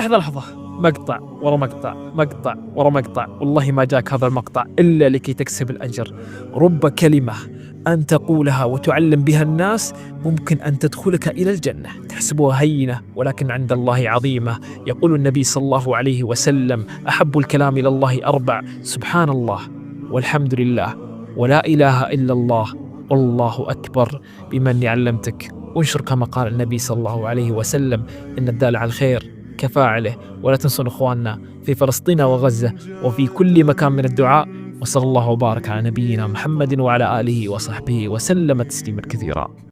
لحظة لحظة، مقطع ورا مقطع، مقطع ورا مقطع، والله ما جاك هذا المقطع إلا لكي تكسب الأجر. رب كلمة أن تقولها وتعلم بها الناس ممكن أن تدخلك إلى الجنة، تحسبها هينة ولكن عند الله عظيمة. يقول النبي صلى الله عليه وسلم: أحب الكلام إلى الله أربع: سبحان الله، والحمد لله، ولا إله إلا الله، والله أكبر. بمن علمتك وانشر كما قال النبي صلى الله عليه وسلم: إن الدال على الخير كفاعله. ولا تنسوا إخواننا في فلسطين وغزة وفي كل مكان من الدعاء. وصلى الله وبارك على نبينا محمد وعلى آله وصحبه وسلم تسليما كثيرا.